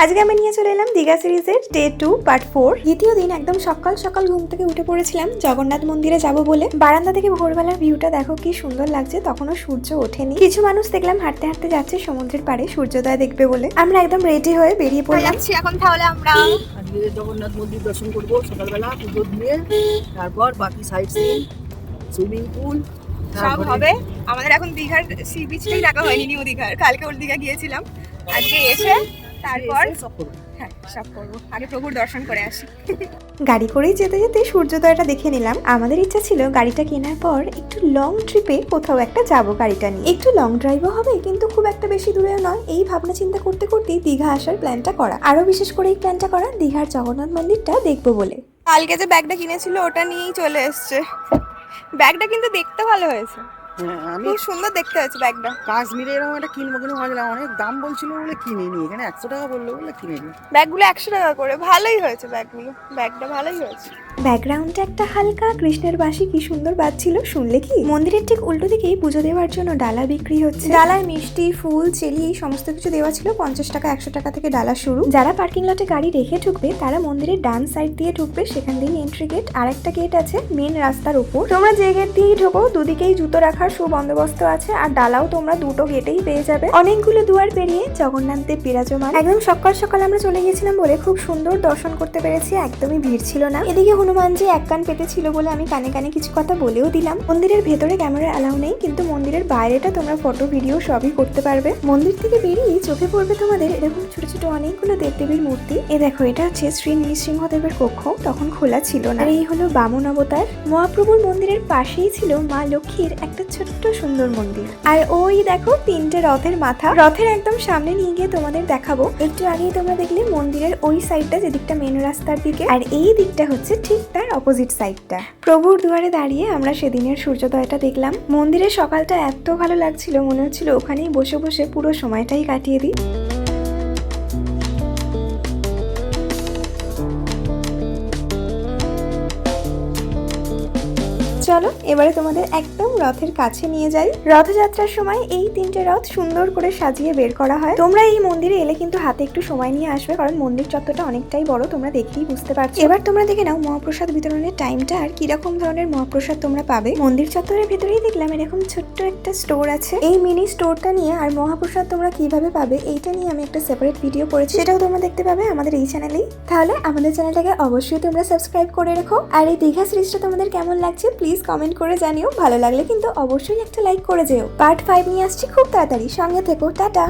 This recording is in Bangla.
আজকে আমি নিয়ে চলে এলাম দীঘা সিরিজের ডে 2 পার্ট 4। দ্বিতীয় দিন একদম সকাল সকাল ঘুম থেকে উঠে পড়েছিলাম জগন্নাথ মন্দিরে যাব বলে। বারান্দা থেকে ভোরবেলার ভিউটা দেখো কি সুন্দর লাগছে, তখনও সূর্য ওঠেনি। কিছু মানুষ দেখলাম হাঁটতে হাঁটতে যাচ্ছে সমুদ্রের পাড়ে সূর্যোদয় দেখবে বলে। আমরা একদম রেডি হয়ে বেরিয়ে পড়লাম। এখন তাহলে আমরা আজকে জগন্নাথ মন্দির দর্শন করবো সকালবেলা পুজো দিয়ে, তারপর বাকি সাইট সিন, সুইমিং পুল সব হবে। আমাদের এখন দীঘার সি বিচটাই দেখা হয়নি, নিউ দীঘার। কালকে ওর দীঘা গিয়েছিলাম, আজকে এসে তারপর সব করবো। হ্যাঁ সব করবো। আগে প্রভুর দর্শন করে আসি। গাড়ি করেই যেতে যেতে সূর্যোদয়টা দেখে নিলাম। আমাদের ইচ্ছা ছিল গাড়িটা কেনার পর একটু লং ট্রিপে কোথাও একটা যাবো গাড়িটা নিয়ে। একটু লং ড্রাইভও হবে কিন্তু খুব একটা বেশি দূরেও নয়। এই ভাবনা চিন্তা করতে করতেই দীঘা আসার প্ল্যানটা করা। আরো বিশেষ করে এই প্ল্যানটা করা দীঘার জগন্নাথ মন্দিরটা দেখবো বলে। কালকে যে ব্যাগটা কিনেছিল ওটা নিয়েই চলে এসছে। ব্যাগটা কিন্তু দেখতে ভালো হয়েছে, আমি খুব সুন্দর দেখতে হয়েছে ব্যাগটা। কাশ্মীরে এরকম একটা কিনবো কিনে ভাবছিলাম, অনেক দাম বলছিল বলে কিনিনি। এখানে 100 টাকা বললো বলে কিনিনি। ব্যাগগুলো 100 টাকা করে, ভালোই হয়েছে ব্যাগগুলো। ব্যাগটা ভালোই হয়েছে। ব্যাকগ্রাউন্ডে একটা হালকা কৃষ্ণের বাঁশি কি সুন্দর বাজছিল, শুনলে কি? মন্দিরের ঠিক উল্টো দিকেই পুজো দেওয়ার জন্য ডালা বিক্রি হচ্ছে। ডালায় মিষ্টি, ফুল, চেলি এই সমস্ত কিছু দেওয়া ছিল। 50 টাকা 100 টাকা থেকে ডালা শুরু। যারা পার্কিং লটে গাড়ি রেখে ঢুকবে তারা মন্দিরের ডান সাইড দিয়ে ঢুকবে, সেখান দিয়ে এন্ট্রি গেট। আর একটা গেট আছে মেন রাস্তার উপর। তোমরা যে গেট দিয়েই ঢোকো দুদিকেই জুতো রাখার সুবন্দোবস্ত আছে, আর ডালাও তোমরা দুটো গেটেই পেয়ে যাবে। অনেকগুলো দুয়ার পেরিয়ে জগন্নাথ দেব বিরাজমান। একদম সকাল সকাল আমরা চলে গেছিলাম বলে খুব সুন্দর দর্শন করতে পেরেছি, একদমই ভিড় ছিল না। এদিকে হনুমানজি এক কান পেতে ছিল বলে আমি কানে কানে কিছু কথা বলেও দিলাম। মন্দিরের ভেতরে ক্যামেরা অ্যালাউ নেই, কিন্তু মন্দিরের বাইরেটা তোমরা ফটো ভিডিও সবই করতে পারবে। মন্দির থেকে বেরিয়ে চোখে পড়বে তোমাদের এরকম ছোট ছোট অনেকগুলো দেবদেবীর মূর্তি। এ দেখো, এটা হচ্ছে শ্রী নৃসিংহদেবের কক্ষ, তখন খোলা ছিল না। আর এই হলো বামন অবতার। মহাপ্রভুর মন্দিরের পাশেই ছিল মা লক্ষ্মীর একটা ছোট্ট সুন্দর মন্দির। আর ওই দেখো 3টে রথের মাথা। রথের একদম সামনে নিয়ে গিয়ে তোমাদের দেখাবো। একটু আগেই তোমরা দেখলে মন্দিরের ওই সাইডটা, যেদিকটা মেন রাস্তার দিকে, আর এই দিকটা হচ্ছে ঠিক তার অপোজিট সাইডটা। প্রভুর দুয়ারে দাঁড়িয়ে আমরা সেদিনের সূর্যোদয়টা দেখলাম। মন্দিরের সকালটা এত ভালো লাগছিল, মনে হচ্ছিল ওখানেই বসে বসে পুরো সময়টাই কাটিয়ে দিই। চলো এবারে তোমাদের একদম রথের কাছে নিয়ে যাই। রথযাত্রার সময় এই 3টে রথ সুন্দর করে সাজিয়ে বের করা হয়। তোমরা এই মন্দিরে এলে কিন্তু হাতে একটু সময় নিয়ে আসবে, কারণ মন্দির চত্বরটা অনেকটাই বড়, তোমরা দেখেই বুঝতে পারছো। এবার তোমরা দেখে নাও মহাপ্রসাদ বিতরণের টাইমটা আর কিরকম ধরনের মহাপ্রসাদ তোমরা পাবে। মন্দির চত্বরের ভেতরেই দেখলাম এরকম ছোট্ট একটা স্টোর আছে। এই মিনি স্টোরটা নিয়ে আর মহাপ্রসাদ তোমরা কিভাবে পাবে এইটা নিয়ে আমি একটা সেপারেট ভিডিও করেছি, সেটাও তোমরা দেখতে পাবে আমাদের এই চ্যানেলেই। তাহলে আমাদের চ্যানেলটাকে অবশ্যই তোমরা সাবস্ক্রাইব করে রেখো। আর এই দীঘা সিরিজটা তোমাদের কেমন লাগছে প্লিজ কমেন্ট করে জানিও। ভালো লাগলে কিন্তু অবশ্যই একটা লাইক করে যেও। পার্ট 5 নিয়ে আসছি খুব তাড়াতাড়ি, সঙ্গে থেকো। টাটা।